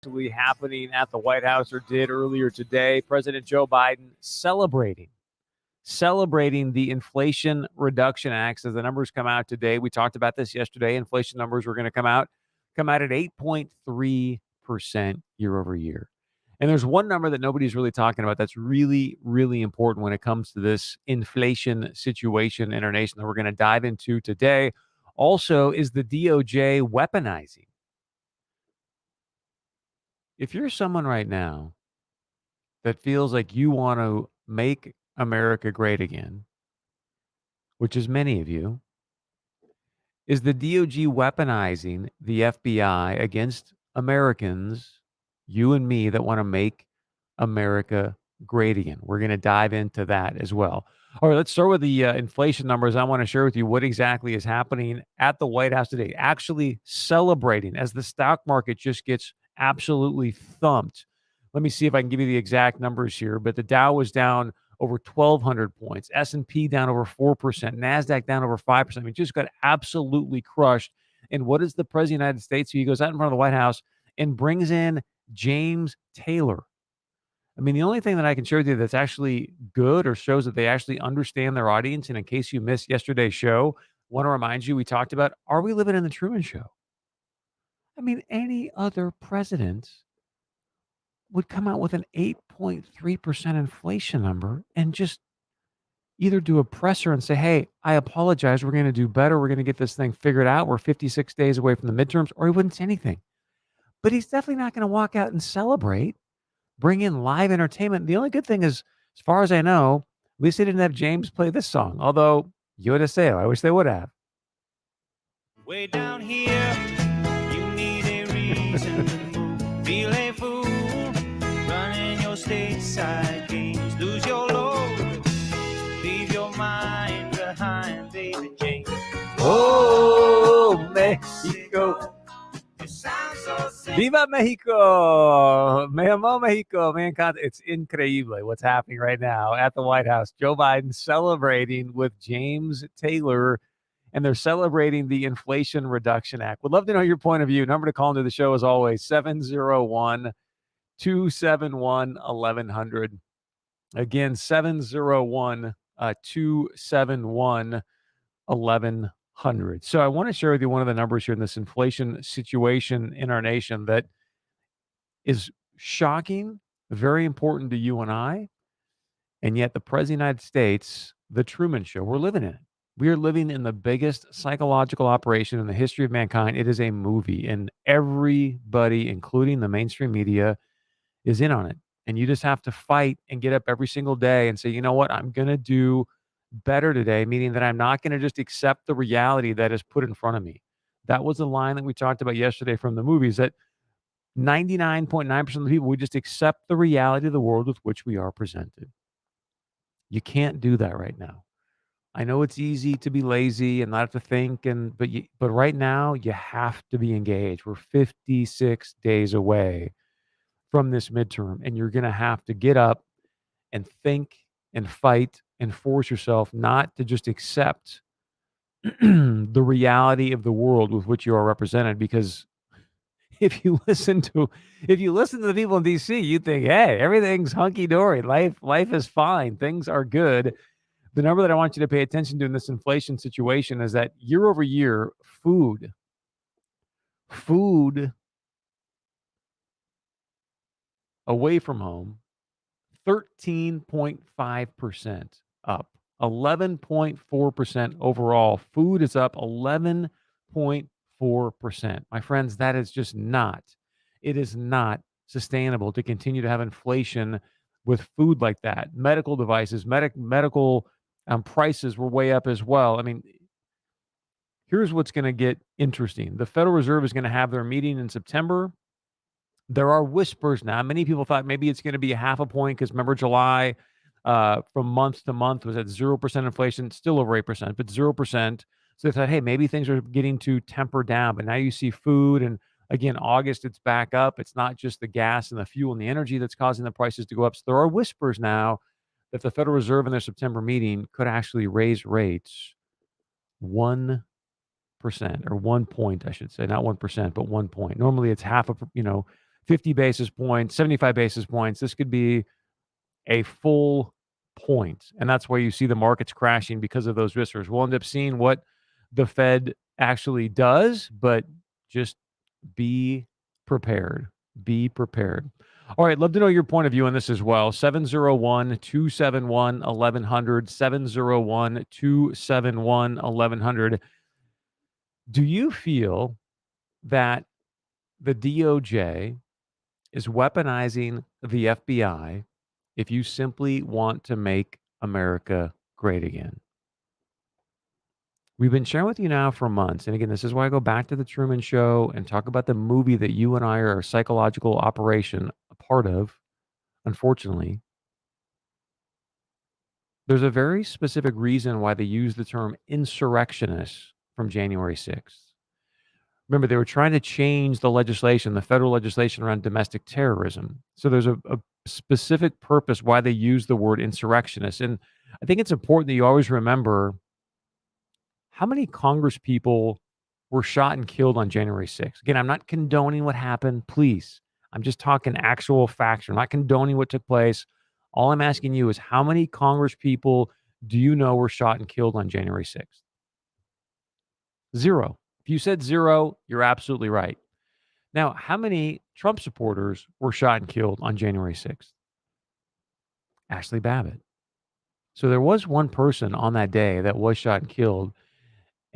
actually happening at the White House or did earlier today. President Joe Biden celebrating the Inflation Reduction Acts as the numbers come out today. We talked about this yesterday. Inflation numbers were going to come out at 8.3% year over year. And there's one number that nobody's really talking about that's really, really important when it comes to this inflation situation in our nation that we're going to dive into today. Also, is the DOJ weaponizing. If you're someone right now that feels like you want to make America great again, which is many of you, is the DOJ weaponizing the FBI against Americans, you and me, that want to make America great again? We're going to dive into that as well. All right, let's start with the inflation numbers. I want to share with you what exactly is happening at the White House today, actually celebrating as the stock market just gets absolutely thumped. Let me see if I can give you the exact numbers here, but the Dow was down over 1,200 points, S&P down over 4%, NASDAQ down over 5%. I mean, just got absolutely crushed. And what does the President of the United States do? He goes out in front of the White House and brings in James Taylor. I mean, the only thing that I can share with you that's actually good or shows that they actually understand their audience, and in case you missed yesterday's show, I want to remind you, we talked about, are we living in the Truman Show? I mean, any other president would come out with an 8.3% inflation number and just either do a presser and say, hey, I apologize, we're going to do better, we're going to get this thing figured out, we're 56 days away from the midterms, or he wouldn't say anything. But he's definitely not going to walk out and celebrate, bring in live entertainment. The only good thing is, as far as I know, at least they didn't have James play this song, although, Yodaseo, I wish they would have. Way down here, you need a reason to move. Feel a fool, running your stateside games. Lose your load, leave your mind behind, baby Jane. Oh, Mexico. Viva Mexico! Me amo Mexico. Me encanta. It's increíble what's happening right now at the White House. Joe Biden celebrating with James Taylor, and they're celebrating the Inflation Reduction Act. Would love to know your point of view. Number to call into the show, as always, 701-271-1100. Again, 701-271-1100. So I want to share with you one of the numbers here in this inflation situation in our nation that is shocking, very important to you and I, and yet the President of the United States, the Truman Show, we're living in it. We are living in the biggest psychological operation in the history of mankind. It is a movie, and everybody, including the mainstream media, is in on it. And you just have to fight and get up every single day and say, you know what, I'm going to do better today, meaning that I'm not going to just accept the reality that is put in front of me. That was the line that we talked about yesterday from the movies, that 99.9% of the people, we just accept the reality of the world with which we are presented. You can't do that right now. I know it's easy to be lazy and not have to think, but right now you have to be engaged. We're 56 days away from this midterm, and you're going to have to get up and think and fight and force yourself not to just accept the reality of the world with which you are represented. Because if you listen to the people in DC, you think, hey, everything's hunky-dory. Life is fine. Things are good. The number that I want you to pay attention to in this inflation situation is that year over year, food away from home, 13.5% up, 11.4% overall. Food is up 11.4%. My friends, that is just it is not sustainable to continue to have inflation with food like that. Medical devices, medical prices were way up as well. I mean, here's what's going to get interesting. The Federal Reserve is going to have their meeting in September. There are whispers now. Many people thought maybe it's going to be a half a point because remember July from month to month was at 0% inflation, still over 8%, but 0%. So they thought, hey, maybe things are getting to temper down. But now you see food, and again, August, it's back up. It's not just the gas and the fuel and the energy that's causing the prices to go up. So there are whispers now that the Federal Reserve in their September meeting could actually raise rates 1%, or 1 point, I should say, not 1%, but 1 point. Normally it's half a, 50 basis points, 75 basis points. This could be a full point. And that's why you see the markets crashing because of those whispers. We'll end up seeing what the Fed actually does, but just be prepared. Be prepared. All right, love to know your point of view on this as well. 701 271 1100. 701 271 1100. Do you feel that the DOJ is weaponizing the FBI if you simply want to make America great again? We've been sharing with you now for months. And again, this is why I go back to the Truman Show and talk about the movie that you and I are a psychological operation a part of. Unfortunately, there's a very specific reason why they use the term insurrectionists from January 6th. Remember, they were trying to change the legislation, the federal legislation around domestic terrorism. So there's a specific purpose why they use the word insurrectionist. And I think it's important that you always remember how many Congress people were shot and killed on January 6th. Again, I'm not condoning what happened, please. I'm just talking actual facts. I'm not condoning what took place. All I'm asking you is how many Congress people do you know were shot and killed on January 6th? Zero. If you said zero, you're absolutely right. Now, how many Trump supporters were shot and killed on January 6th? Ashley Babbitt. So there was one person on that day that was shot and killed.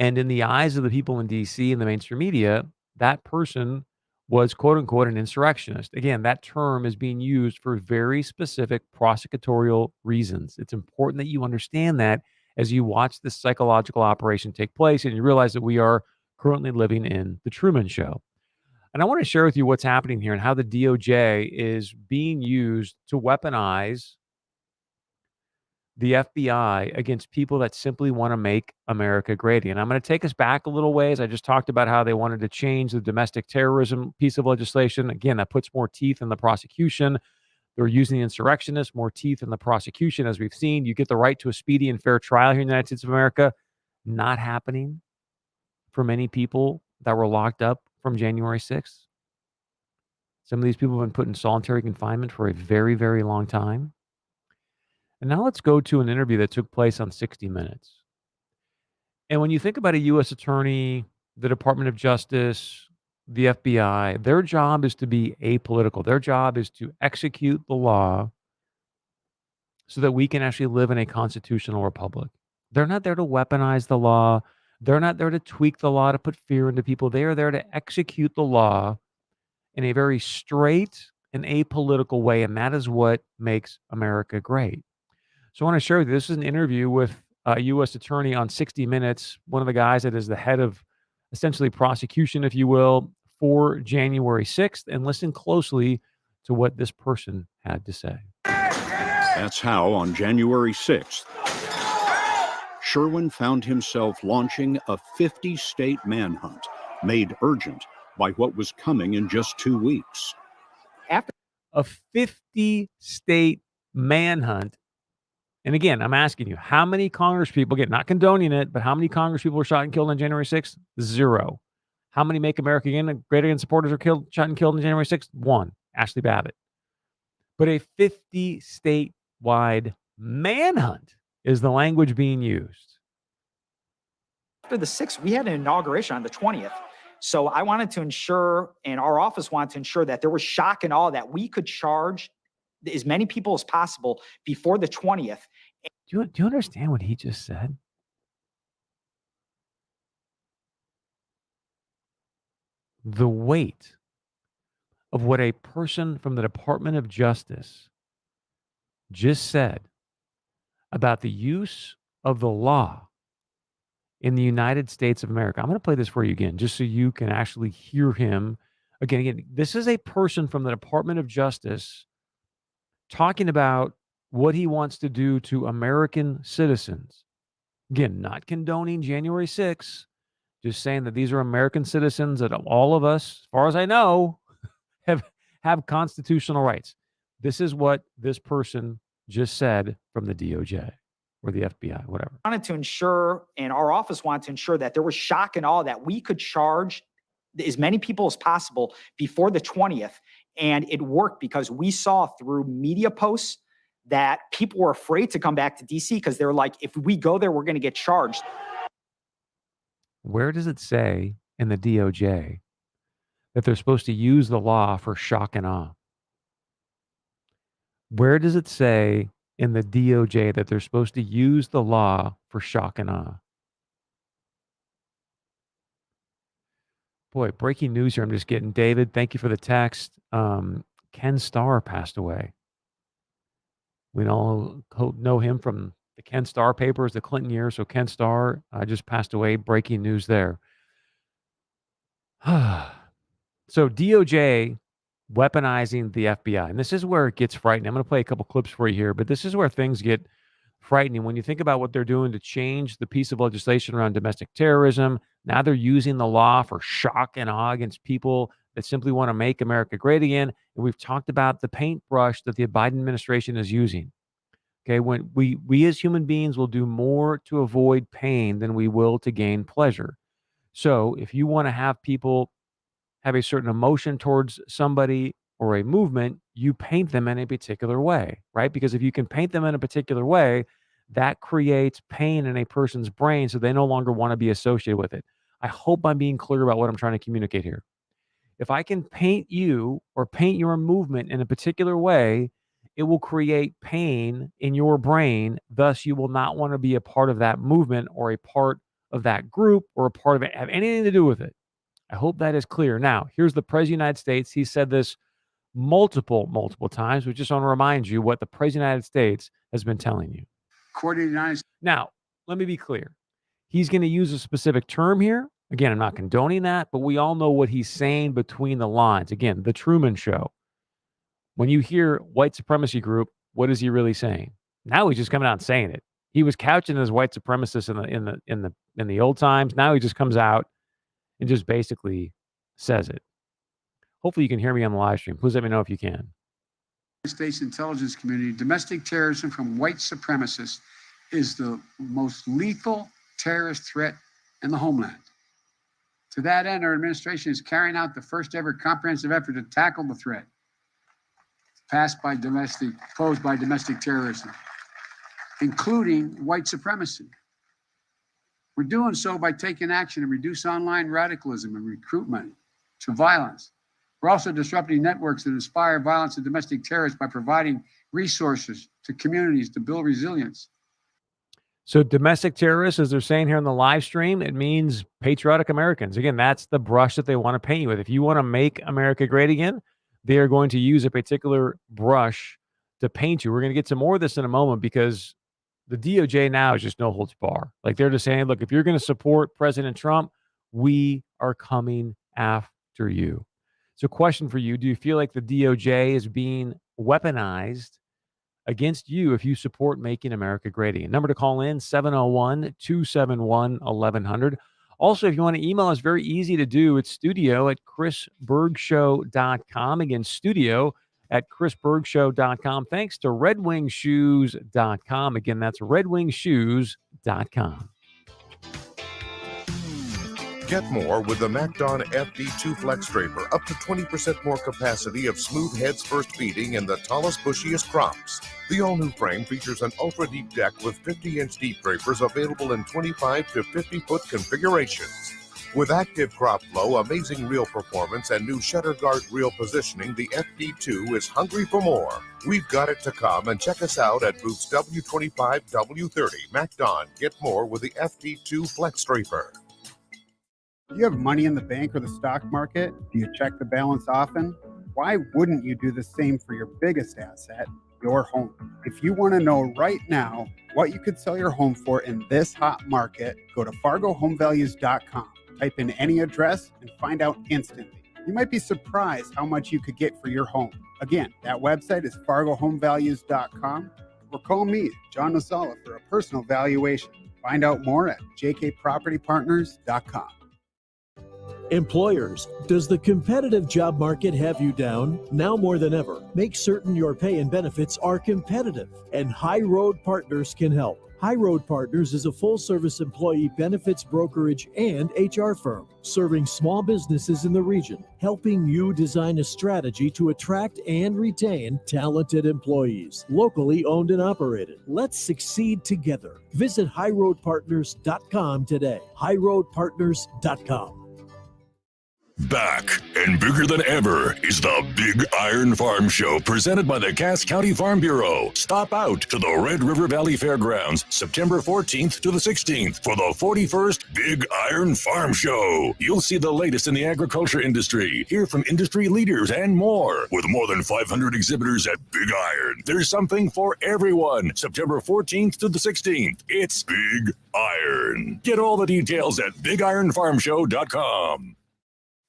And in the eyes of the people in DC and the mainstream media, that person was quote unquote an insurrectionist. Again, that term is being used for very specific prosecutorial reasons. It's important that you understand that as you watch this psychological operation take place and you realize that we are currently living in the Truman Show. And I want to share with you what's happening here and how the DOJ is being used to weaponize the FBI against people that simply want to make America great again. I'm going to take us back a little ways. I just talked about how they wanted to change the domestic terrorism piece of legislation. Again, that puts more teeth in the prosecution. They're using the insurrectionists, more teeth in the prosecution. As we've seen, you get the right to a speedy and fair trial here in the United States of America. Not happening for many people that were locked up from January 6th. Some of these people have been put in solitary confinement for a very, very long time. And now let's go to an interview that took place on 60 Minutes. And when you think about a U.S. attorney, the Department of Justice, the FBI, their job is to be apolitical. Their job is to execute the law so that we can actually live in a constitutional republic. They're not there to weaponize the law. They're not there to tweak the law to put fear into people. They are there to execute the law in a very straight and apolitical way. And that is what makes America great. So I want to share with you, this is an interview with a U.S. attorney on 60 Minutes, one of the guys that is the head of essentially prosecution, if you will, for January 6th. And listen closely to what this person had to say. That's how, on January 6th, Sherwin found himself launching a 50-state manhunt made urgent by what was coming in just 2 weeks. After a 50-state manhunt. And again, I'm asking you, how many Congress people, again, not condoning it, but how many Congress people were shot and killed on January 6th? Zero. How many Make America Great Again supporters are shot and killed on January 6th? One, Ashley Babbitt. But a 50-state-wide manhunt is the language being used. After the 6th, we had an inauguration on the 20th. So I wanted to ensure, and our office wanted to ensure that there was shock and awe that we could charge as many people as possible before the 20th. Do you understand what he just said? The weight of what a person from the Department of Justice just said about the use of the law in the United States of America. I'm going to play this for you again, just so you can actually hear him. Again, this is a person from the Department of Justice talking about what he wants to do to American citizens. Again, not condoning January 6th, just saying that these are American citizens that all of us, as far as I know, have constitutional rights. This is what this person just said from the DOJ or the FBI, whatever. I wanted to ensure, and our office wanted to ensure that there was shock and awe that we could charge as many people as possible before the 20th. And it worked because we saw through media posts that people were afraid to come back to DC because they're like, if we go there, we're going to get charged. Where does it say in the DOJ that they're supposed to use the law for shock and awe? Where does it say in the DOJ that they're supposed to use the law for shock and awe? Boy, breaking news here. I'm just getting David. Thank you for the text. Ken Starr passed away. We all know him from the Ken Starr papers, the Clinton years. So Ken Starr just passed away. Breaking news there. So DOJ weaponizing the FBI. And this is where it gets frightening. I'm going to play a couple clips for you here, but this is where things get frightening. When you think about what they're doing to change the piece of legislation around domestic terrorism, now they're using the law for shock and awe against people that simply want to make America great again. And we've talked about the paintbrush that the Biden administration is using. Okay, when we as human beings will do more to avoid pain than we will to gain pleasure. So if you want to have people have a certain emotion towards somebody or a movement, you paint them in a particular way, right? Because if you can paint them in a particular way, that creates pain in a person's brain, so they no longer want to be associated with it. I hope I'm being clear about what I'm trying to communicate here. If I can paint you or paint your movement in a particular way, it will create pain in your brain. Thus, you will not want to be a part of that movement or a part of that group or a part of it, have anything to do with it. I hope that is clear. Now, here's the President of the United States. He said this multiple times. We just want to remind you what the President of the United States has been telling you. Now, let me be clear. He's going to use a specific term here. Again, I'm not condoning that, but we all know what he's saying between the lines. Again, the Truman Show. When you hear white supremacy group, what is he really saying? Now he's just coming out and saying it. He was couching as white supremacist in the old times. Now he just comes out and just basically says it. Hopefully you can hear me on the live stream. Please let me know if you can. States intelligence community, domestic terrorism from white supremacists is the most lethal terrorist threat in the homeland. To that end, our administration is carrying out the first ever comprehensive effort to tackle the threat posed by domestic terrorism, including white supremacy. We're doing so by taking action to reduce online radicalism and recruitment to violence. We're also disrupting networks that inspire violence and domestic terrorists by providing resources to communities to build resilience. So domestic terrorists, as they're saying here on the live stream, it means patriotic Americans. Again, that's the brush that they want to paint you with. If you want to make America great again, they are going to use a particular brush to paint you. We're going to get to more of this in a moment because the DOJ now is just no holds bar. Like they're just saying, look, if you're going to support President Trump, we are coming after you. So question for you, do you feel like the DOJ is being weaponized against you if you support making America great again? Number to call in, 701-271-1100. Also, if you want to email us, very easy to do. It's studio@chrisbergshow.com. Again, studio@chrisbergshow.com. Thanks to redwingshoes.com. Again, that's redwingshoes.com. Get more with the MacDon FD2 Flex Draper. Up to 20% more capacity of smooth heads first feeding in the tallest, bushiest crops. The all-new frame features an ultra-deep deck with 50-inch deep drapers available in 25 to 50-foot configurations. With active crop flow, amazing reel performance, and new shutter guard reel positioning, the FD2 is hungry for more. We've got it to come, and check us out at booths W25, W30. MacDon, get more with the FD2 Flex Draper. Do you have money in the bank or the stock market? Do you check the balance often? Why wouldn't you do the same for your biggest asset, your home? If you want to know right now what you could sell your home for in this hot market, go to fargohomevalues.com. Type in any address and find out instantly. You might be surprised how much you could get for your home. Again, that website is fargohomevalues.com, or call me, John Nasala, for a personal valuation. Find out more at jkpropertypartners.com. Employers, does the competitive job market have you down? Now more than ever, make certain your pay and benefits are competitive, and High Road Partners can help. High Road Partners is a full-service employee benefits brokerage and HR firm serving small businesses in the region, helping you design a strategy to attract and retain talented employees, locally owned and operated. Let's succeed together. Visit highroadpartners.com today. highroadpartners.com. Back and bigger than ever is the Big Iron Farm Show presented by the Cass County Farm Bureau. Stop out to the Red River Valley Fairgrounds September 14th to the 16th for the 41st Big Iron Farm Show. You'll see the latest in the agriculture industry, hear from industry leaders and more. With more than 500 exhibitors at Big Iron, there's something for everyone. September 14th to the 16th. It's Big Iron. Get all the details at BigIronFarmShow.com.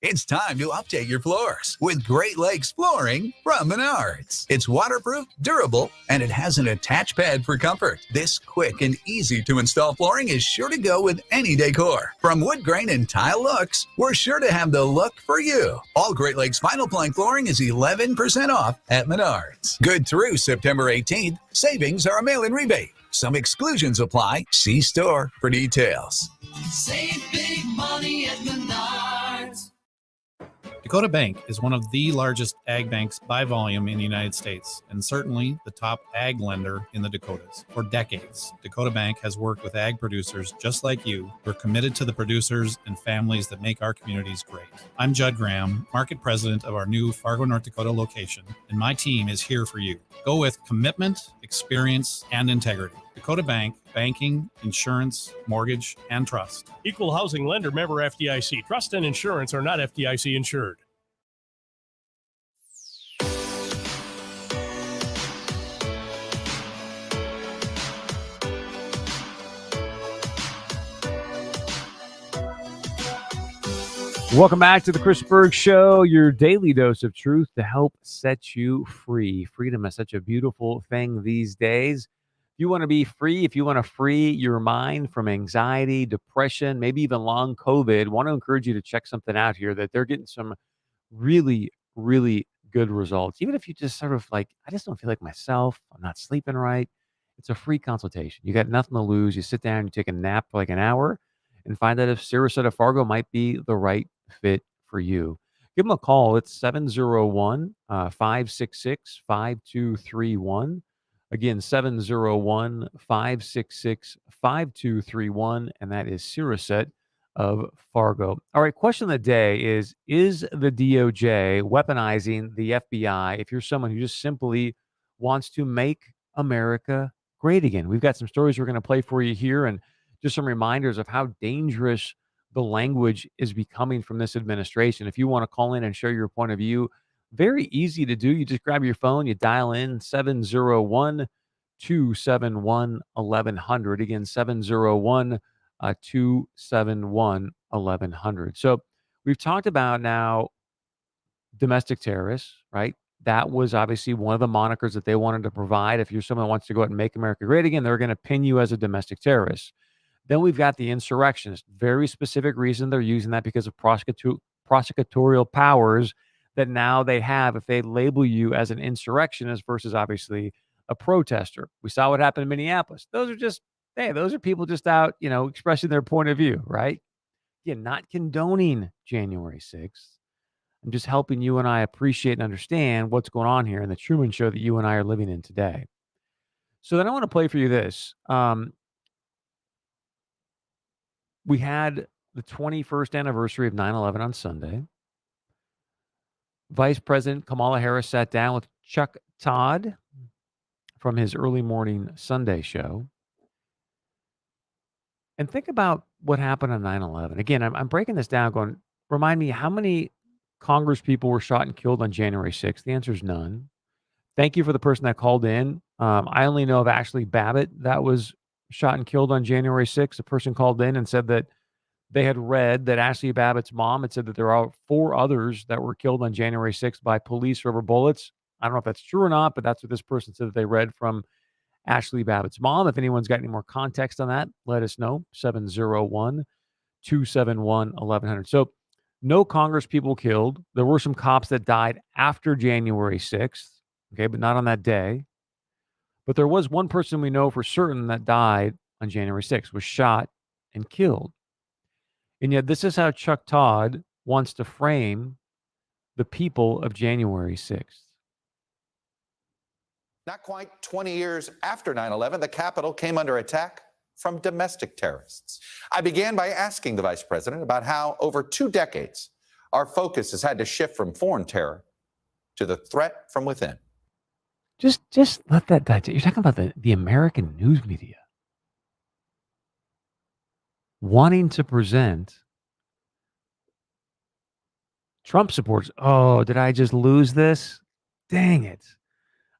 It's time to update your floors with Great Lakes Flooring from Menards. It's waterproof, durable, and it has an attached pad for comfort. This quick and easy to install flooring is sure to go with any decor. From wood grain and tile looks, we're sure to have the look for you. All Great Lakes vinyl plank flooring is 11% off at Menards. Good through September 18th. Savings are a mail-in rebate. Some exclusions apply. See store for details. Save big money at Menards. Dakota Bank is one of the largest ag banks by volume in the United States, and certainly the top ag lender in the Dakotas. For decades, Dakota Bank has worked with ag producers just like you. We're committed to the producers and families that make our communities great. I'm Judd Graham, market president of our new Fargo, North Dakota location, and my team is here for you. Go with commitment, experience, and integrity. Dakota Bank, banking, insurance, mortgage, and trust. Equal housing lender, member FDIC. Trust and insurance are not FDIC insured. Welcome back to the Chris Berg Show, your daily dose of truth to help set you free. Freedom is such a beautiful thing these days. If you want to be free, if you want to free your mind from anxiety, depression, maybe even long COVID, I want to encourage you to check something out here that they're getting some really, really good results. Even if you just sort of like, I just don't feel like myself, I'm not sleeping right. It's a free consultation. You got nothing to lose. You sit down, you take a nap for like an hour and find out if Sarasota of Fargo might be the right fit for you. Give them a call. It's 701-566-5231. Again, 701-566-5231, and that is Sarasota of Fargo. All right, question of the day is the DOJ weaponizing the FBI if you're someone who just simply wants to make America great again? We've got some stories we're going to play for you here and just some reminders of how dangerous the language is becoming from this administration. If you want to call in and share your point of view, very easy to do. You just grab your phone, you dial in 701-271-1100. Again, 701-271-1100. So we've talked about now domestic terrorists, right? That was obviously one of the monikers that they wanted to provide. If you're someone who wants to go out and make America great again, they're going to pin you as a domestic terrorist. Then we've got the insurrectionists. Very specific reason they're using that because of prosecutorial powers that now they have if they label you as an insurrectionist versus obviously a protester. We saw what happened in Minneapolis. Those are just, hey, those are people just out, expressing their point of view, right? Again, not condoning January 6th. I'm just helping you and I appreciate and understand what's going on here in the Truman Show that you and I are living in today. So then I want to play for you this. We had the 21st anniversary of 9/11 on Sunday. Vice President Kamala Harris sat down with Chuck Todd from his early morning Sunday show. And think about what happened on 9/11. Again, I'm breaking this down going, remind me, how many Congress people were shot and killed on January 6th? The answer is none. Thank you for the person that called in. I only know of Ashley Babbitt that was shot and killed on January 6th. A person called in and said that they had read that Ashley Babbitt's mom had said that there are 4 others that were killed on January 6th by police rubber bullets. I don't know if that's true or not, but that's what this person said that they read from Ashley Babbitt's mom. If anyone's got any more context on that, let us know. 701-271-1100. So no Congress people killed. There were some cops that died after January 6th, okay, but not on that day. But there was one person we know for certain that died on January 6th, was shot and killed. And yet this is how Chuck Todd wants to frame the people of January 6th. Not quite 20 years after 9/11, the Capitol came under attack from domestic terrorists. I began by asking the vice president about how, over 2 decades, our focus has had to shift from foreign terror to the threat from within. Just let that digest. You're talking about the American news media wanting to present Trump supporters. Oh, did I just lose this? Dang it.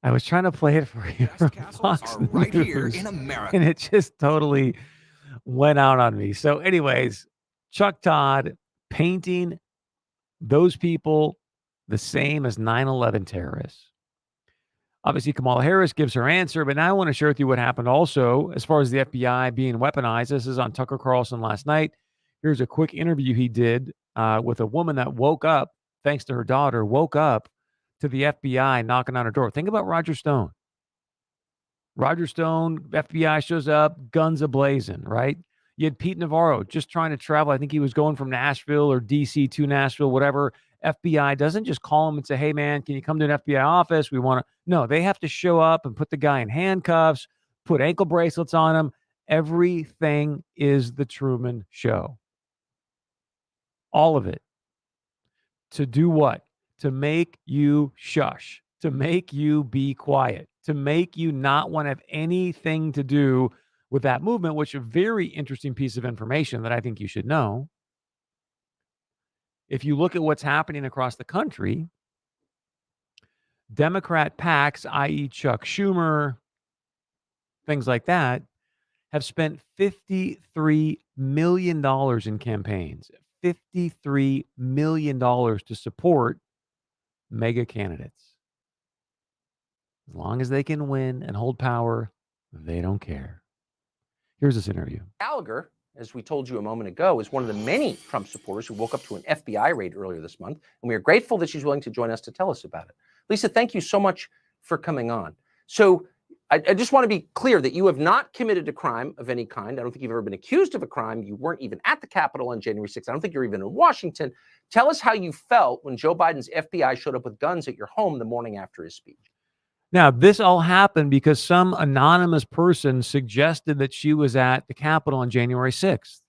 I was trying to play it for you from Fox News, right here in America. and it just totally went out on me. So anyways, Chuck Todd painting those people the same as 9/11 terrorists. Obviously, Kamala Harris gives her answer, but now I want to share with you what happened also as far as the FBI being weaponized. This is on Tucker Carlson last night. Here's a quick interview he did with a woman that woke up, thanks to her daughter, woke up to the FBI knocking on her door. Think about Roger Stone. Roger Stone, FBI shows up, guns ablazing, right? You had Pete Navarro just trying to travel. I think he was going from Nashville or DC to Nashville, whatever. FBI doesn't just call him and say, hey, man, can you come to an FBI office? We want to. No, they have to show up and put the guy in handcuffs, put ankle bracelets on him. Everything is the Truman Show. All of it. To do what? To make you shush, to make you be quiet, to make you not want to have anything to do with that movement, which is a very interesting piece of information that I think you should know. If you look at what's happening across the country, Democrat PACs, i.e. Chuck Schumer, things like that, have spent $53 million in campaigns, $53 million to support mega candidates. As long as they can win and hold power, they don't care. Here's this interview. Gallagher, as we told you a moment ago, is one of the many Trump supporters who woke up to an FBI raid earlier this month, and we are grateful that she's willing to join us to tell us about it. Lisa, thank you so much for coming on. So I just want to be clear that you have not committed a crime of any kind. I don't think you've ever been accused of a crime. You weren't even at the Capitol on January 6th. I don't think you're even in Washington. Tell us how you felt when Joe Biden's FBI showed up with guns at your home the morning after his speech. Now, this all happened because some anonymous person suggested that she was at the Capitol on January 6th.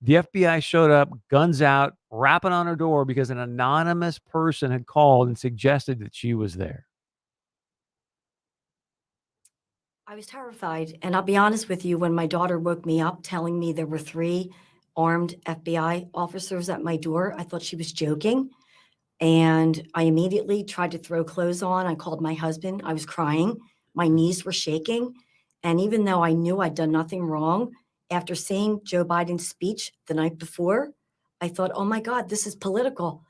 The FBI showed up, guns out, rapping on her door because an anonymous person had called and suggested that she was there. I was terrified. And I'll be honest with you, when my daughter woke me up telling me there were 3 armed FBI officers at my door, I thought she was joking. And I immediately tried to throw clothes on. I called my husband. I was crying. My knees were shaking. And even though I knew I'd done nothing wrong, after seeing Joe Biden's speech the night before, I thought, oh my God, this is political.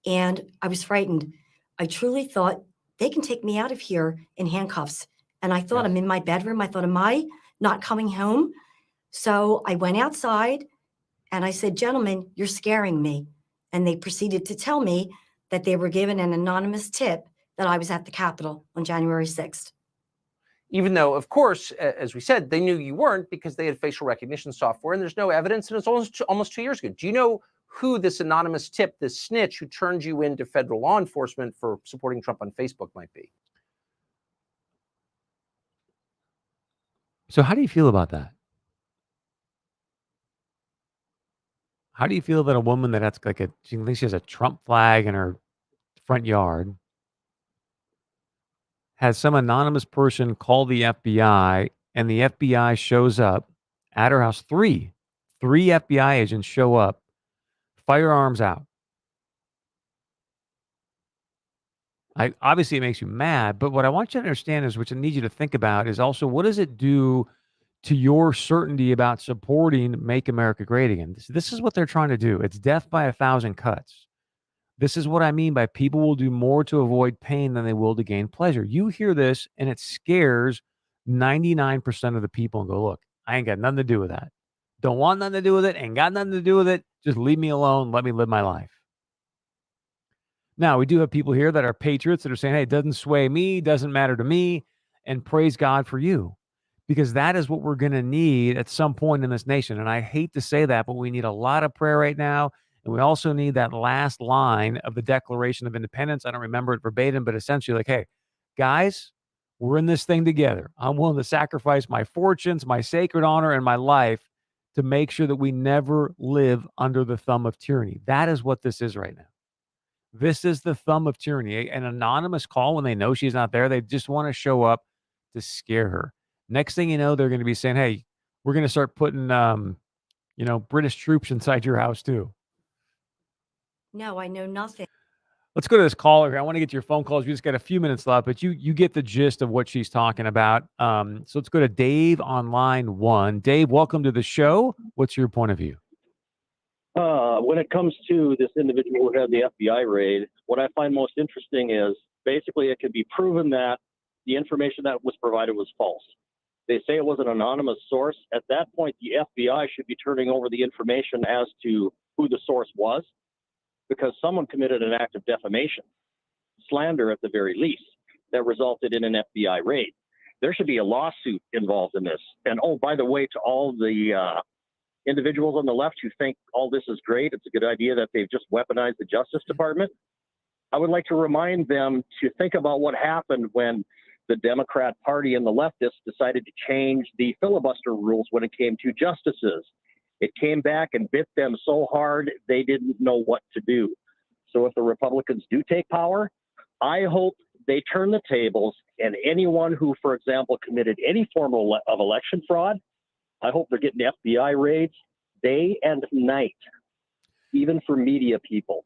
And I was frightened. I truly thought they can take me out of here in handcuffs. And I thought, I'm in my bedroom. I thought, am I not coming home? So I went outside and I said, gentlemen, you're scaring me. And they proceeded to tell me that they were given an anonymous tip that I was at the Capitol on January 6th. Even though, of course, as we said, they knew you weren't because they had facial recognition software and there's no evidence. And it's almost 2 years ago. Do you know who this anonymous tip, this snitch who turned you into federal law enforcement for supporting Trump on Facebook might be? So how do you feel about that? How do you feel that a woman that has like she thinks she has a Trump flag in her front yard has some anonymous person call the FBI and the FBI shows up at her house? Three FBI agents show up, firearms out. Obviously it makes you mad, but what I want you to understand is, which I need you to think about, is also what does it do to your certainty about supporting Make America Great Again? This is what they're trying to do. It's death by 1,000 cuts. This is what I mean by people will do more to avoid pain than they will to gain pleasure. You hear this and it scares 99% of the people and go, look, I ain't got nothing to do with that. Don't want nothing to do with it. Ain't got nothing to do with it. Just leave me alone. Let me live my life. Now, we do have people here that are patriots that are saying, hey, it doesn't sway me, doesn't matter to me. and praise God for you, because that is what we're going to need at some point in this nation. And I hate to say that, but we need a lot of prayer right now. And we also need that last line of the Declaration of Independence. I don't remember it verbatim, but essentially like, hey, guys, we're in this thing together. I'm willing to sacrifice my fortunes, my sacred honor, and my life to make sure that we never live under the thumb of tyranny. That is what this is right now. This is the thumb of tyranny. An anonymous call when they know she's not there. They just want to show up to scare her. Next thing you know, they're going to be saying, hey, we're going to start putting, British troops inside your house too. No, I know nothing. Let's go to this caller here. I want to get to your phone calls. We just got a few minutes left, but you get the gist of what she's talking about. So let's go to Dave on line 1. Dave, welcome to the show. What's your point of view? When it comes to this individual who had the FBI raid, what I find most interesting is basically it can be proven that the information that was provided was false. They say it was an anonymous source. At that point, the FBI should be turning over the information as to who the source was, because someone committed an act of defamation, slander at the very least, that resulted in an FBI raid. There should be a lawsuit involved in this. And oh, by the way, to all the individuals on the left who think all this is great, it's a good idea that they've just weaponized the Justice Department, I would like to remind them to think about what happened when the Democrat Party and the leftists decided to change the filibuster rules when it came to justices. It came back and bit them so hard they didn't know what to do. So if the Republicans do take power, I hope they turn the tables, and anyone who, for example, committed any form of election fraud, I hope they're getting FBI raids day and night, even for media people.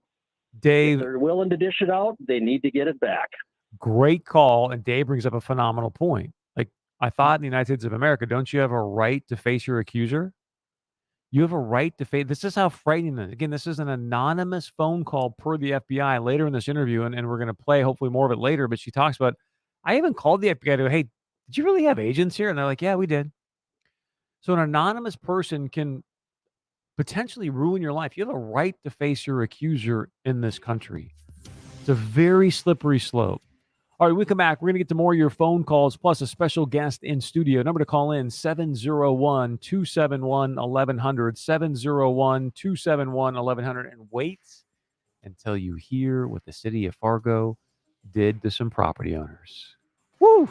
Dave, if they're willing to dish it out, they need to get it back. Great call. And Dave brings up a phenomenal point. Like, I thought in the United States of America, don't you have a right to face your accuser? You have a right to face. This is how frightening it is. Again, this is an anonymous phone call per the FBI later in this interview, and we're going to play hopefully more of it later. But she talks about, I even called the FBI to go, hey, did you really have agents here? And they're like, yeah, we did. So an anonymous person can potentially ruin your life. You have a right to face your accuser in this country. It's a very slippery slope. All right, when we come back, we're going to get to more of your phone calls, plus a special guest in studio. Number to call in, 701-271-1100, 701-271-1100. And wait until you hear what the city of Fargo did to some property owners. Woo!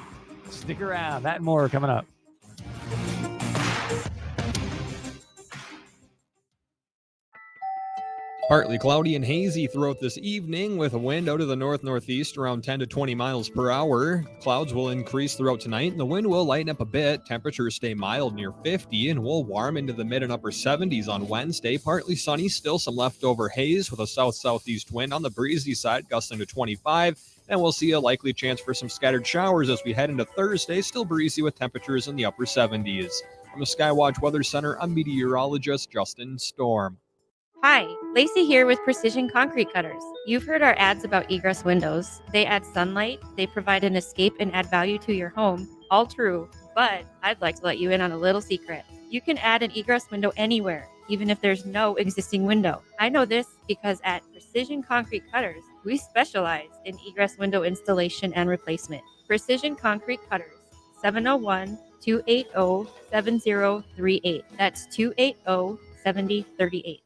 Stick around. That and more coming up. Partly cloudy and hazy throughout this evening with a wind out of the north-northeast around 10 to 20 miles per hour. Clouds will increase throughout tonight and the wind will lighten up a bit. Temperatures stay mild near 50 and will warm into the mid and upper 70s on Wednesday. Partly sunny, still some leftover haze with a south-southeast wind on the breezy side gusting to 25. And we'll see a likely chance for some scattered showers as we head into Thursday. Still breezy with temperatures in the upper 70s. From the Skywatch Weather Center, I'm meteorologist Justin Storm. Hi, Lacey here with Precision Concrete Cutters. You've heard our ads about egress windows. They add sunlight, they provide an escape and add value to your home. All true, but I'd like to let you in on a little secret. You can add an egress window anywhere, even if there's no existing window. I know this because at Precision Concrete Cutters, we specialize in egress window installation and replacement. Precision Concrete Cutters, 701-280-7038. That's 280-7038.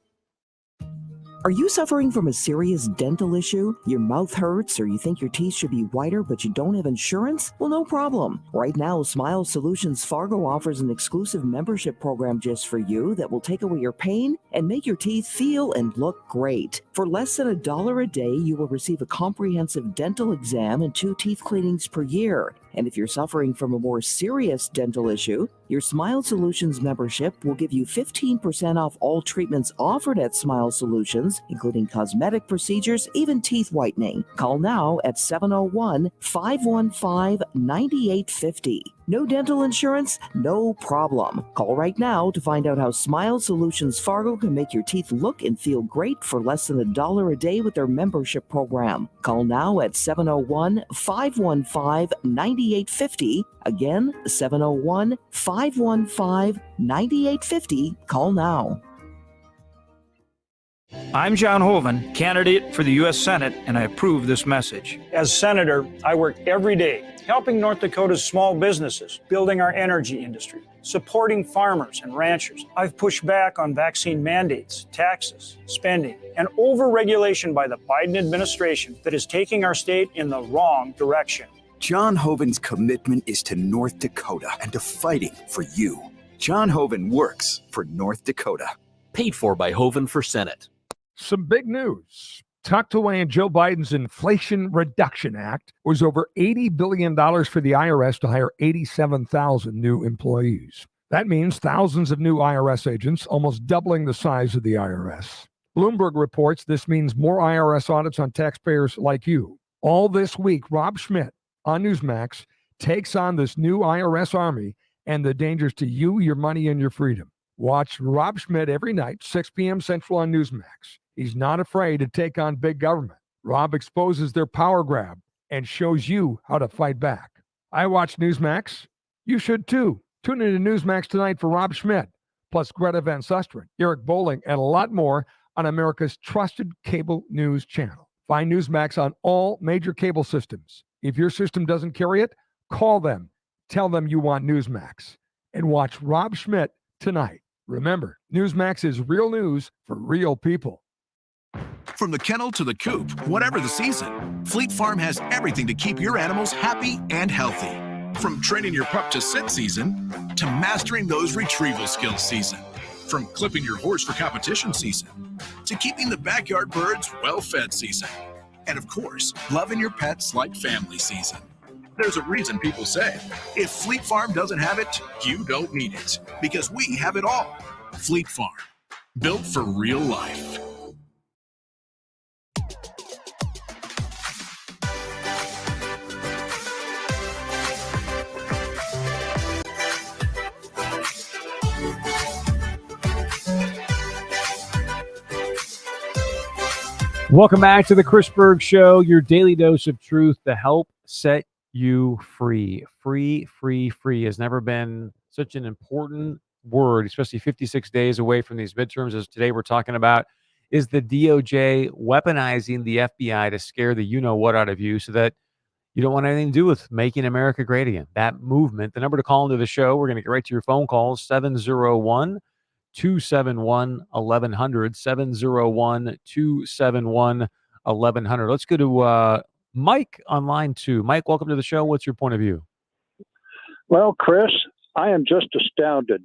Are you suffering from a serious dental issue? Your mouth hurts or you think your teeth should be whiter but you don't have insurance? Well, no problem. Right now, Smile Solutions Fargo offers an exclusive membership program just for you that will take away your pain and make your teeth feel and look great. For less than $1 a day, you will receive a comprehensive dental exam and 2 teeth cleanings per year. And if you're suffering from a more serious dental issue, your Smile Solutions membership will give you 15% off all treatments offered at Smile Solutions, including cosmetic procedures, even teeth whitening. Call now at 701-515-9850. No dental insurance? No problem. Call right now to find out how Smile Solutions Fargo can make your teeth look and feel great for less than $1 a day with their membership program. Call now at 701-515-9850. Again, 701-515-9850. Call now. I'm John Hoeven, candidate for the U.S. Senate, and I approve this message. As senator, I work every day helping North Dakota's small businesses, building our energy industry, supporting farmers and ranchers. I've pushed back on vaccine mandates, taxes, spending, and over-regulation by the Biden administration that is taking our state in the wrong direction. John Hoeven's commitment is to North Dakota and to fighting for you. John Hoeven works for North Dakota. Paid for by Hoeven for Senate. Some big news. Tucked away in Joe Biden's Inflation Reduction Act was over $80 billion for the IRS to hire 87,000 new employees. That means thousands of new IRS agents, almost doubling the size of the IRS. Bloomberg reports this means more IRS audits on taxpayers like you. All this week, Rob Schmidt on Newsmax takes on this new IRS army and the dangers to you, your money, and your freedom. Watch Rob Schmidt every night, 6 p.m. Central on Newsmax. He's not afraid to take on big government. Rob exposes their power grab and shows you how to fight back. I watch Newsmax. You should too. Tune in to Newsmax tonight for Rob Schmidt, plus Greta Van Susteren, Eric Bolling, and a lot more on America's trusted cable news channel. Find Newsmax on all major cable systems. If your system doesn't carry it, call them. Tell them you want Newsmax. And watch Rob Schmidt tonight. Remember, Newsmax is real news for real people. From the kennel to the coop, whatever the season, Fleet Farm has everything to keep your animals happy and healthy. From training your pup to sit season, to mastering those retrieval skills season. From clipping your horse for competition season, to keeping the backyard birds well-fed season. And of course, loving your pets like family season. There's a reason people say, if Fleet Farm doesn't have it, you don't need it. Because we have it all. Fleet Farm, built for real life. Welcome back to the Chris Berg Show, your daily dose of truth to help set you free. Free, free, free has never been such an important word, especially 56 days away from these midterms as today we're talking about. Is the DOJ weaponizing the FBI to scare the you-know-what out of you so that you don't want anything to do with making America great again? That movement. The number to call into the show, we're going to get right to your phone calls, 701-271-1100, 701-271-1100. Let's go to Mike on line 2. Mike, welcome to the show. What's your point of view? Well, Chris, I am just astounded.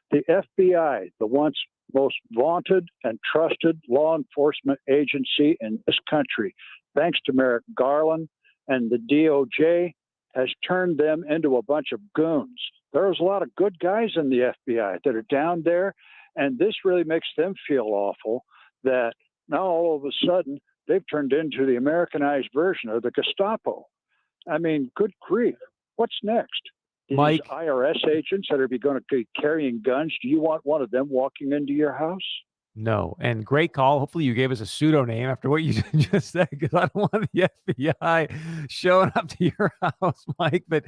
The FBI, the once most vaunted and trusted law enforcement agency in this country, thanks to Merrick Garland and the DOJ, has turned them into a bunch of goons. There's a lot of good guys in the FBI that are down there, and this really makes them feel awful that now all of a sudden they've turned into the Americanized version of the Gestapo. I mean, good grief. What's next? Mike, these IRS agents that are going to be carrying guns, do you want one of them walking into your house? No. And great call. Hopefully you gave us a pseudonym after what you just said, because I don't want the FBI showing up to your house, Mike. But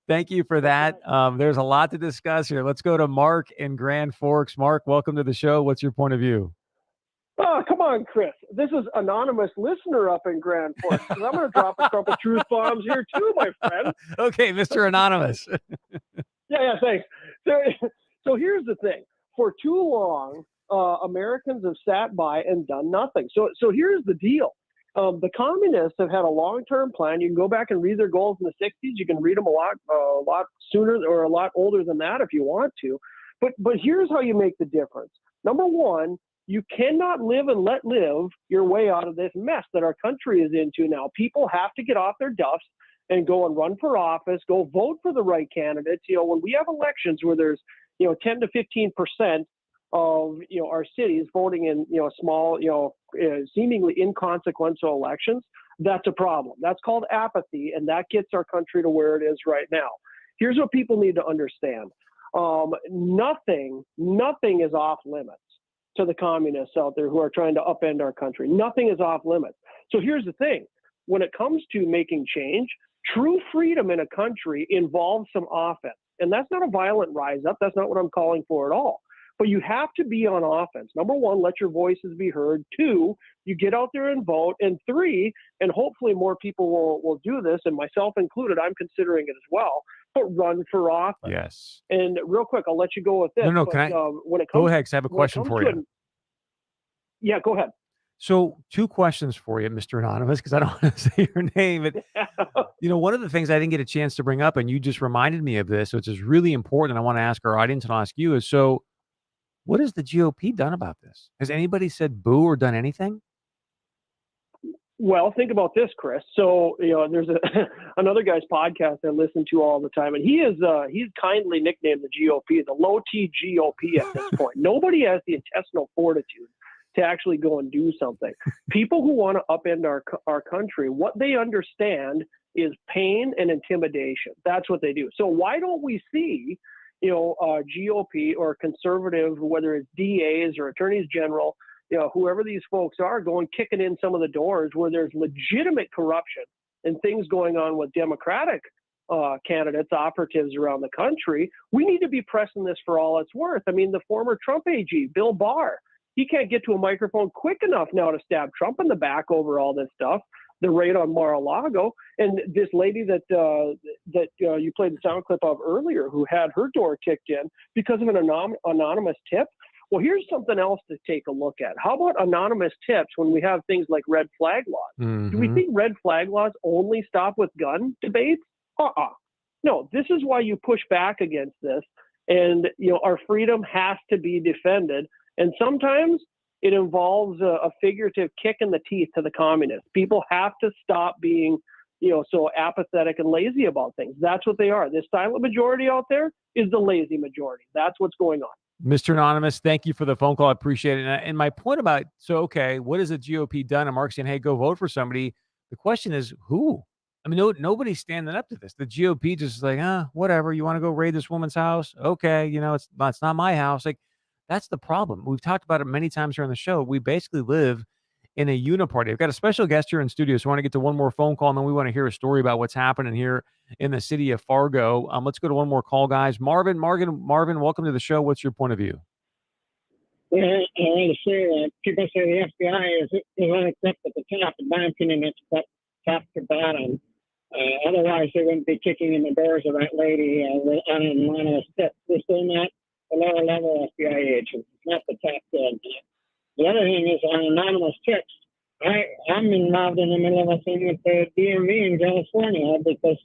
thank you for that. There's a lot to discuss here. Let's go to Mark in Grand Forks. Mark, welcome to the show. What's your point of view? Oh, come on, Chris. This is anonymous listener up in Grand Forks. I'm going to drop a couple truth bombs here too, my friend. Okay, Mr. Anonymous. Yeah, thanks. So here's the thing. For too long, Americans have sat by and done nothing. So here's the deal. The communists have had a long-term plan. You can go back and read their goals in the 60s. You can read them a lot sooner or a lot older than that if you want to. But here's how you make the difference. Number one, you cannot live and let live your way out of this mess that our country is into now. People have to get off their duffs and go and run for office, go vote for the right candidates. When we have elections where there's, 10 to 15% of, our cities voting in, small, seemingly inconsequential elections, that's a problem. That's called apathy, and that gets our country to where it is right now. Here's what people need to understand. Nothing is off limits to the communists out there who are trying to upend our country. Nothing is off limits. So here's the thing. When it comes to making change, true freedom in a country involves some offense. And that's not a violent rise up. That's not what I'm calling for at all. But you have to be on offense. Number one, let your voices be heard. Two, you get out there and vote. And three, and hopefully more people will do this, and myself included, I'm considering it as well, but run for office. Yes. And real quick, I'll let you go with this. No, but, can I when it comes, go ahead? 'Cause I have a when it question comes for to you. yeah, go ahead. So 2 questions for you, Mr. Anonymous, because I don't want to say your name. But, one of the things I didn't get a chance to bring up, and you just reminded me of this, which is really important. I want to ask our audience and I'll ask you is, so what has the GOP done about this? Has anybody said boo or done anything? Well, think about this, Chris. So, there's another guy's podcast I listen to all the time, and he's kindly nicknamed the GOP the low T GOP at this point. Nobody has the intestinal fortitude to actually go and do something. People who want to upend our country, what they understand is pain and intimidation. That's what they do. So why don't we see, GOP or conservative, whether it's DAs or attorneys general, whoever these folks are, going kicking in some of the doors where there's legitimate corruption and things going on with Democratic candidates, operatives around the country. We need to be pressing this for all it's worth. I mean, the former Trump AG, Bill Barr, he can't get to a microphone quick enough now to stab Trump in the back over all this stuff. The raid on Mar-a-Lago, and this lady that you played the sound clip of earlier, who had her door kicked in because of an anonymous tip. Well, here's something else to take a look at. How about anonymous tips when we have things like red flag laws? Mm-hmm. Do we think red flag laws only stop with gun debates? No, this is why you push back against this. And, our freedom has to be defended. And sometimes it involves a figurative kick in the teeth to the communists. People have to stop being, so apathetic and lazy about things. That's what they are. This silent majority out there is the lazy majority. That's what's going on. Mr. Anonymous, thank you for the phone call. I appreciate it. And my point about, okay, what has the GOP done? And Mark saying, hey, go vote for somebody. The question is who? I mean, nobody's standing up to this. The GOP just is like, whatever. You want to go raid this woman's house? Okay. It's not my house. Like, that's the problem. We've talked about it many times here on the show. We basically live in a uniparty. I've got a special guest here in studio, so I want to get to one more phone call, and then we want to hear a story about what's happening here in the city of Fargo. Let's go to one more call, guys. Marvin, welcome to the show. What's your point of view? Well, I want to say that people say the FBI is unequipped at the top. In my opinion, it's top to bottom. Otherwise, they wouldn't be kicking in the doors of that lady on an anonymous tip. They're still not the lower level FBI agents. It's not the top end. The other thing is on anonymous tips. I'm involved in the middle of a thing with the DMV in California because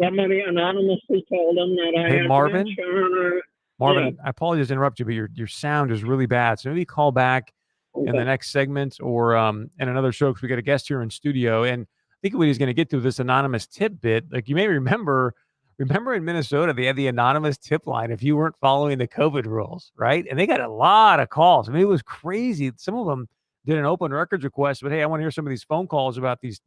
somebody anonymously told them that I had Marvin, yeah. I apologize to interrupt you, but your sound is really bad. So maybe call back in the next segment or in another show, because we got a guest here in studio. And I think what he's going to get to this anonymous tip bit. Like, you may remember in Minnesota, they had the anonymous tip line if you weren't following the COVID rules, right? And they got a lot of calls. I mean, it was crazy. Some of them did an open records request, but hey, I want to hear some of these phone calls about these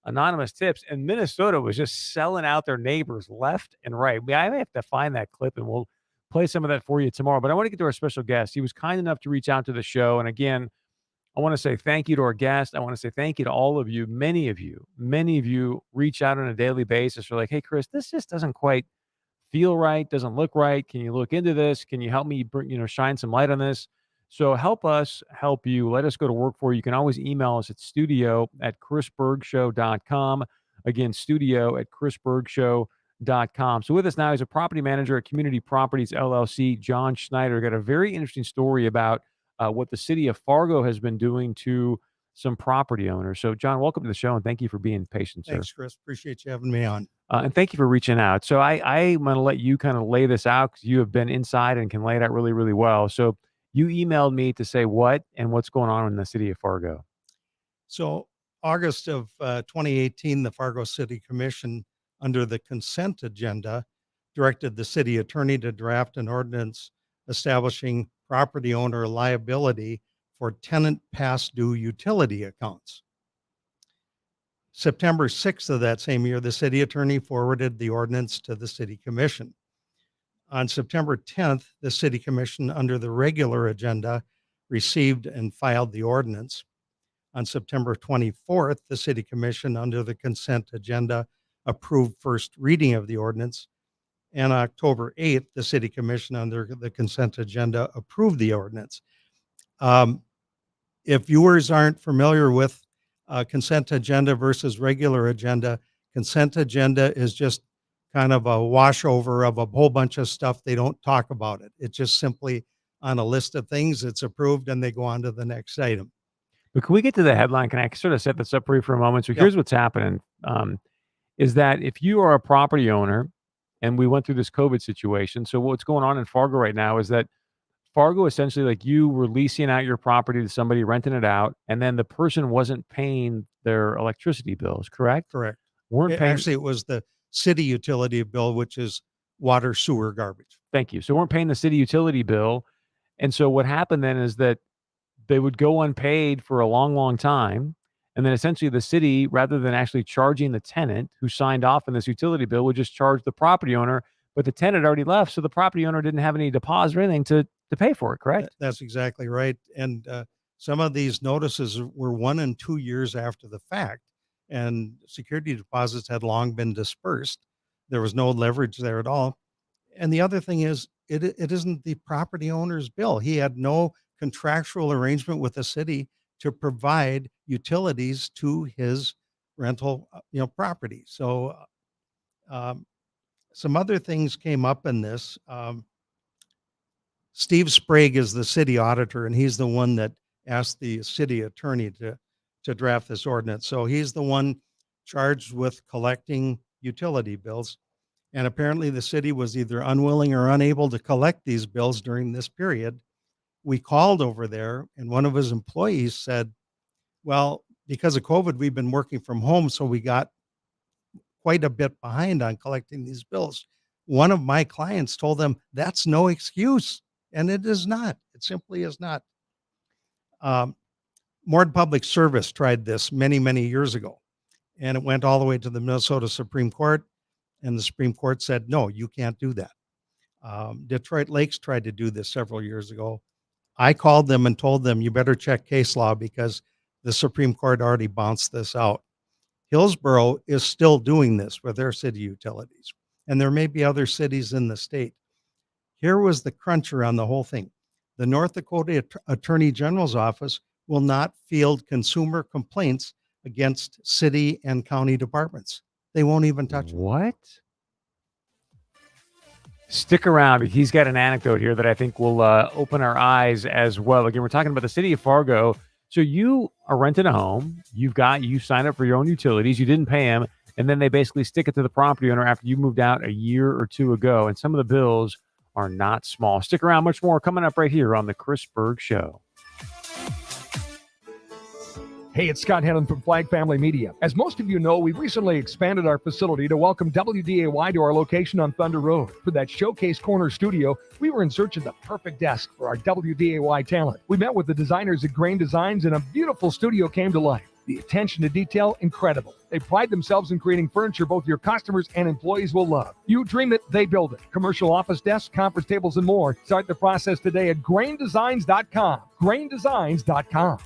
anonymous tips. And Minnesota was just selling out their neighbors left and right. I mean, I may have to find that clip and we'll play some of that for you tomorrow. But I want to get to our special guest. He was kind enough to reach out to the show. And again, I want to say thank you to our guest. I want to say thank you to all of you. Many of you reach out on a daily basis. You're like, hey, Chris, this just doesn't quite feel right, doesn't look right. Can you look into this? Can you help me shine some light on this? So help us help you. Let us go to work for you. You can always email us at studio@chrisbergshow.com. Again, studio@chrisbergshow.com. So with us now is a property manager at Community Properties LLC, John Schneider. Got a very interesting story about what the city of Fargo has been doing to some property owners. So, John, welcome to the show, and thank you for being patient, sir. Thanks, Chris. Appreciate you having me on. And thank you for reaching out. So I'm going to let you kind of lay this out because you have been inside and can lay it out really, really well. So you emailed me to say what and what's going on in the city of Fargo. So August of 2018, the Fargo City Commission, under the consent agenda, directed the city attorney to draft an ordinance establishing property owner liability for tenant past due utility accounts. September 6th of that same year, the city attorney forwarded the ordinance to the city commission. On September 10th, the city commission, under the regular agenda, received and filed the ordinance. On September 24th, the city commission, under the consent agenda, approved first reading of the ordinance. And October 8th, the city commission under the consent agenda approved the ordinance. If viewers aren't familiar with consent agenda versus regular agenda, consent agenda is just kind of a washover of a whole bunch of stuff. They don't talk about it. It's just simply on a list of things, it's approved, and they go on to the next item. But can we get to the headline? Can I sort of set this up for you for a moment? So Yep. here's what's happening, is that if you are a property owner, and we went through this COVID situation, so what's going on in Fargo right now is that Fargo essentially, like, you were leasing out your property to somebody, renting it out, and then the person wasn't paying their electricity bills, correct? Correct. Weren't paying. Actually, it was the city utility bill, which is water, sewer, garbage. Thank you. So weren't paying the city utility bill, and so what happened then is that they would go unpaid for a long, long time, and then essentially the city, rather than actually charging the tenant who signed off on this utility bill, would just charge the property owner, but the tenant already left, so the property owner didn't have any deposit or anything to pay for it, correct? That's exactly right. And some of these notices were 1 and 2 years after the fact, and security deposits had long been dispersed. There was no leverage there at all. And the other thing is, it isn't the property owner's bill. He had no contractual arrangement with the city to provide utilities to his rental, property. So some other things came up in this. Steve Sprague is the city auditor, and he's the one that asked the city attorney to draft this ordinance. So he's the one charged with collecting utility bills. And apparently the city was either unwilling or unable to collect these bills during this period. We called over there, and one of his employees said, well, because of COVID, we've been working from home, so we got quite a bit behind on collecting these bills. One of my clients told them that's no excuse. And it is not. It simply is not. Mord Public Service tried this many, many years ago, and it went all the way to the Minnesota Supreme Court, and the Supreme Court said, no, you can't do that. Detroit Lakes tried to do this several years ago. I called them and told them, you better check case law because the Supreme Court already bounced this out. Hillsborough is still doing this with their city utilities, and there may be other cities in the state. Here was the cruncher on the whole thing. The North Dakota Attorney General's office will not field consumer complaints against city and county departments. They won't even touch them. What? Stick around. He's got an anecdote here that I think will open our eyes as well. Again, we're talking about the city of Fargo. So you are renting a home. You signed up for your own utilities. You didn't pay them. And then they basically stick it to the property owner after you moved out a year or two ago. And some of the bills are not small. Stick around. Much more coming up right here on the Chris Berg Show. Hey, it's Scott Hannon from Flag Family Media. As most of you know, we recently expanded our facility to welcome WDAY to our location on Thunder Road. For that Showcase Corner studio, we were in search of the perfect desk for our WDAY talent. We met with the designers at Grain Designs, and a beautiful studio came to life. The attention to detail, incredible. They pride themselves in creating furniture both your customers and employees will love. You dream it, they build it. Commercial office desks, conference tables, and more. Start the process today at graindesigns.com. Graindesigns.com.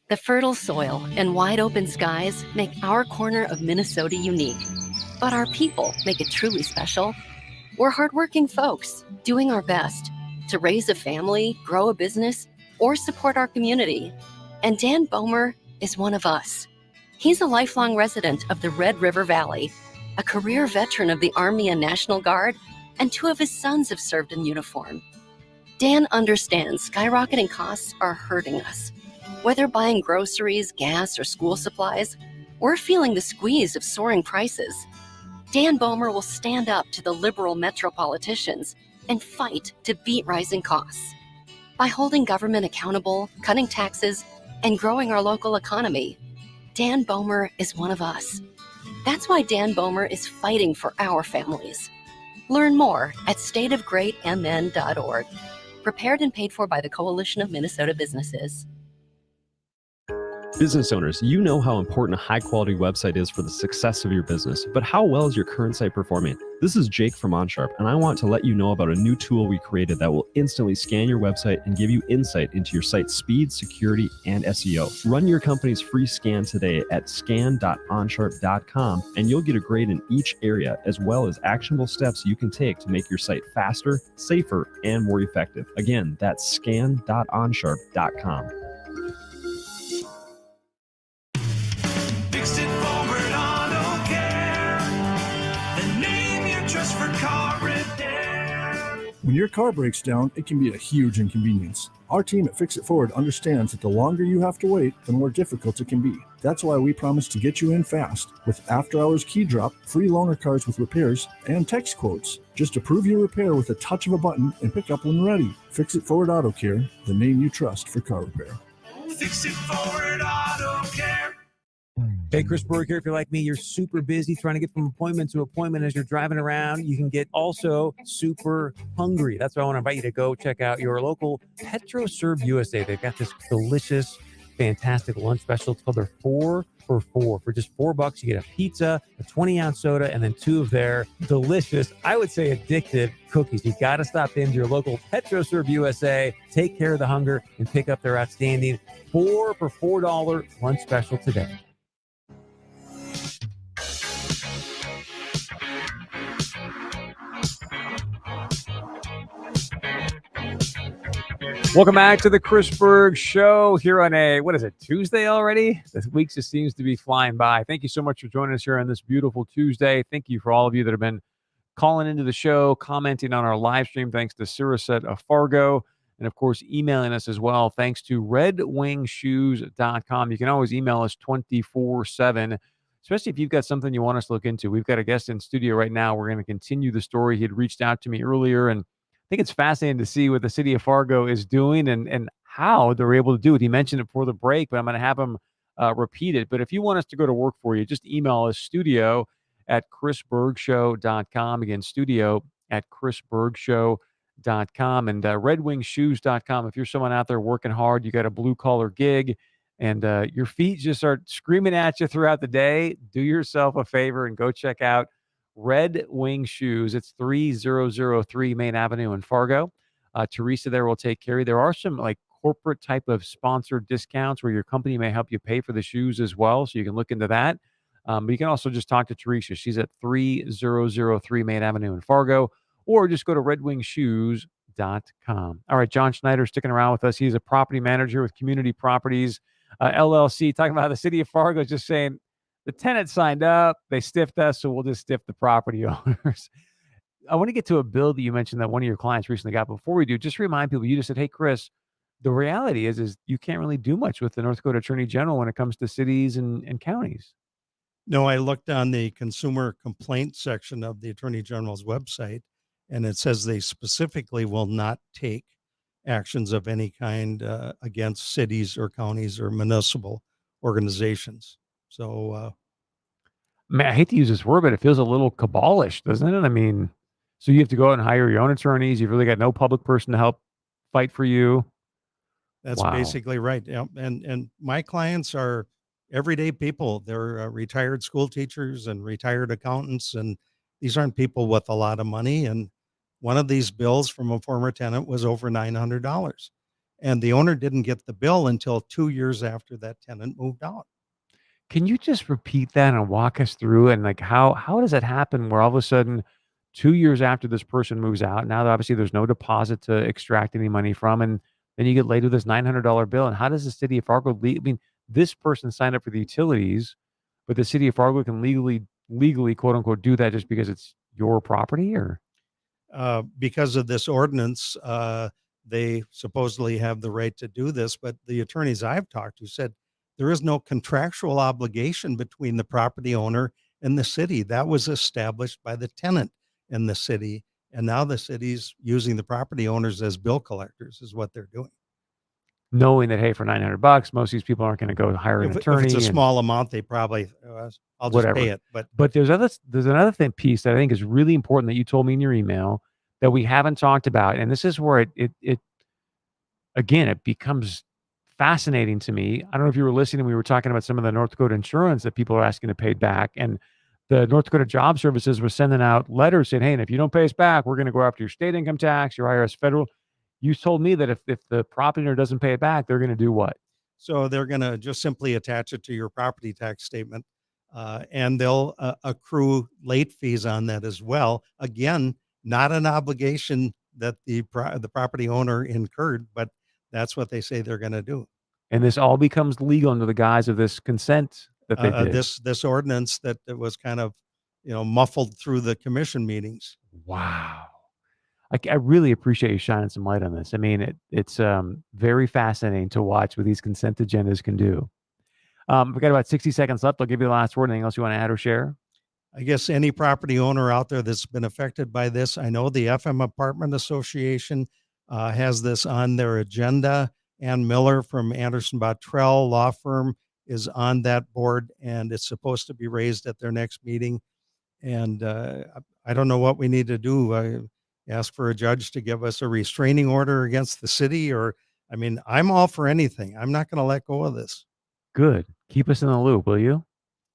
The fertile soil and wide open skies make our corner of Minnesota unique. But our people make it truly special. We're hardworking folks doing our best to raise a family, grow a business, or support our community. And Dan Bomer is one of us. He's a lifelong resident of the Red River Valley, a career veteran of the Army and National Guard, and 2 of his sons have served in uniform. Dan understands skyrocketing costs are hurting us. Whether buying groceries, gas, or school supplies, we're feeling the squeeze of soaring prices. Dan Bomer will stand up to the liberal metro politicians and fight to beat rising costs. By holding government accountable, cutting taxes, and growing our local economy, Dan Bomer is one of us. That's why Dan Bomer is fighting for our families. Learn more at stateofgreatmn.org. Prepared and paid for by the Coalition of Minnesota Businesses. Business owners, you know how important a high-quality website is for the success of your business, but how well is your current site performing? This is Jake from OnSharp, and I want to let you know about a new tool we created that will instantly scan your website and give you insight into your site's speed, security, and SEO. Run your company's free scan today at scan.onsharp.com, and you'll get a grade in each area, as well as actionable steps you can take to make your site faster, safer, and more effective. Again, that's scan.onsharp.com. Fix it forward auto care. The name you trust for car repair. When your car breaks down, it can be a huge inconvenience. Our team at Fix It Forward understands that the longer you have to wait, the more difficult it can be. That's why we promise to get you in fast with after-hours key drop, free loaner cars with repairs, and text quotes. Just approve your repair with a touch of a button and pick up when ready. Fix It Forward Auto Care, the name you trust for car repair. Fix it forward auto care. Hey, Chris Berg here. If you're like me, you're super busy trying to get from appointment to appointment as you're driving around. You can get also super hungry. That's why I want to invite you to go check out your local PetroServe USA. They've got this delicious, fantastic lunch special. It's called their 4 for $4. For just $4, you get a pizza, a 20-ounce soda, and then 2 of their delicious, I would say addictive cookies. You got to stop into your local PetroServe USA, take care of the hunger, and pick up their outstanding 4 for $4 lunch special today. Welcome back to the Chris Berg Show here on Tuesday already? This week just seems to be flying by. Thank you so much for joining us here on this beautiful Tuesday. Thank you for all of you that have been calling into the show, commenting on our live stream. Thanks to Siriset of Fargo, and of course, emailing us as well. Thanks to redwingshoes.com. You can always email us 24/7, especially if you've got something you want us to look into. We've got a guest in studio right now. We're going to continue the story. He had reached out to me earlier, and I think it's fascinating to see what the city of Fargo is doing and how they're able to do it. He mentioned it before the break, but I'm going to have him repeat it. But if you want us to go to work for you, just email us studio@chrisbergshow.com. Again, studio@chrisbergshow.com, and redwingshoes.com. If you're someone out there working hard, you got a blue-collar gig, and your feet just start screaming at you throughout the day, do yourself a favor and go check out Red Wing Shoes. It's 3003 Main Avenue in Fargo. Teresa there will take care of you. There are some like corporate type of sponsored discounts where your company may help you pay for the shoes as well. So you can look into that. But you can also just talk to Teresa. She's at 3003 Main Avenue in Fargo, or just go to redwingshoes.com. All right, John Schneider sticking around with us. He's a property manager with Community Properties LLC, talking about how the city of Fargo is just saying, the tenant signed up, they stiffed us, so we'll just stiff the property owners. I want to get to a bill that you mentioned that one of your clients recently got. Before we do, just remind people, you just said, hey, Chris, the reality is you can't really do much with the North Dakota Attorney General when it comes to cities and counties. No, I looked on the consumer complaint section of the Attorney General's website, and it says they specifically will not take actions of any kind against cities or counties or municipal organizations. So, Man, I hate to use this word, but it feels a little cabalish, doesn't it? I mean, so you have to go out and hire your own attorneys. You've really got no public person to help fight for you. that's Wow. basically right. Yeah. And my clients are everyday people. They're retired school teachers and retired accountants, and these aren't people with a lot of money. And one of these bills from a former tenant was over $900, and the owner didn't get the bill until 2 years after that tenant moved out. Can you just repeat that and walk us through it? And like how does that happen where all of a sudden 2 years after this person moves out, now obviously there's no deposit to extract any money from, and then you get laid with this $900 bill. And how does the city of Fargo I mean, this person signed up for the utilities, but the city of Fargo can legally quote unquote do that just because it's your property? Or Because of this ordinance, they supposedly have the right to do this, but the attorneys I've talked to said there is no contractual obligation between the property owner and the city. That was established by the tenant in the city, and now the city's using the property owners as bill collectors is what they're doing. knowing that, hey, for $900, most of these people aren't going to go hire an If attorney. it's a and small amount, they probably, I'll just whatever. pay it. But there's another thing piece that I think is really important that you told me in your email that we haven't talked about, and this is where it again it becomes fascinating to me. I don't know if you were listening. We were talking about some of the North Dakota insurance that people are asking to pay back. And the North Dakota Job Services was sending out letters saying, hey, and if you don't pay us back, we're going to go after your state income tax, your IRS federal. You told me that if the property owner doesn't pay it back, they're going to do what? So they're going to just simply attach it to your property tax statement, and they'll accrue late fees on that as well. Again, not an obligation that the property owner incurred, but that's what they say they're going to do. And this all becomes legal under the guise of this consent that they did. This ordinance that was kind of, muffled through the commission meetings. Wow. I really appreciate you shining some light on this. I mean, it's very fascinating to watch what these consent agendas can do. We've got about 60 seconds left. I'll give you the last word. Anything else you want to add or share? I guess any property owner out there that's been affected by this, I know the FM Apartment Association has this on their agenda. Ann Miller from Anderson Bottrell Law Firm is on that board, and it's supposed to be raised at their next meeting. And I don't know what we need to do. Ask for a judge to give us a restraining order against the city, or, I mean, I'm all for anything. I'm not going to let go of this. Good. Keep us in the loop, will you?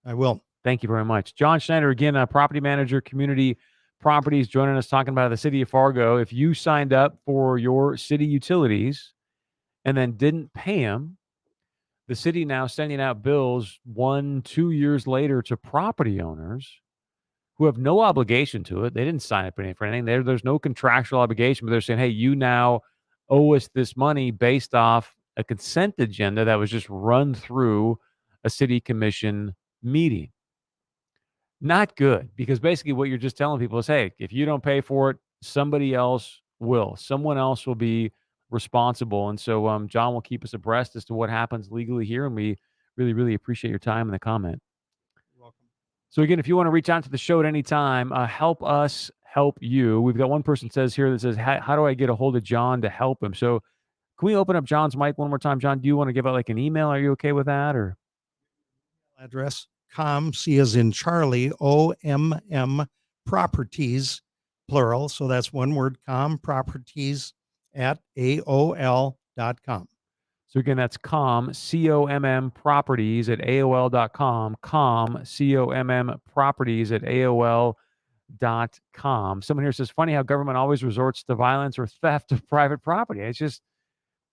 I will. Thank you very much. John Schneider, again, property manager, community properties, joining us talking about the city of Fargo. If you signed up for your city utilities and then didn't pay them, the city now sending out bills 1-2 years later to property owners who have no obligation to it. They didn't sign up for anything. There's no contractual obligation, but they're saying, hey, you now owe us this money based off a consent agenda that was just run through a city commission meeting. Not good, because basically what you're just telling people is, hey, if you don't pay for it, somebody else will. Someone else will be responsible. And so John will keep us abreast as to what happens legally here, and we really, really appreciate your time and the comment. So again, if you want to reach out to the show at any time, help us help you. We've got one person says here that says, how do I get a hold of John to help him? So can we open up John's mic one more time? John, do you want to give out like an email? Are you okay with that? Or address, C as in Charlie, OMM properties, plural. So that's one word, properties at AOL.com. So again, that's COMM properties at AOL.com, COMM properties at AOL.com. Someone here says, funny how government always resorts to violence or theft of private property.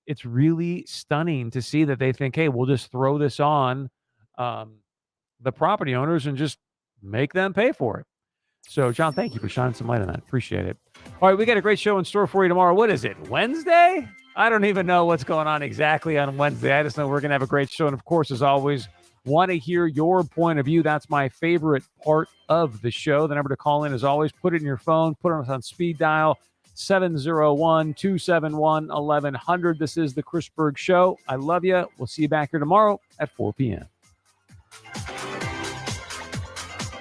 It's really stunning to see that they think, hey, we'll just throw this on the property owners and just make them pay for it. So, John, thank you for shining some light on that. Appreciate it. All right, we got a great show in store for you tomorrow. What is it, Wednesday? I don't even know what's going on exactly on Wednesday. I just know we're going to have a great show. And, of course, as always, want to hear your point of view. That's my favorite part of the show. The number to call in is always put it in your phone, put it on speed dial, 701-271-1100. This is the Chris Berg Show. I love you. We'll see you back here tomorrow at 4 p.m.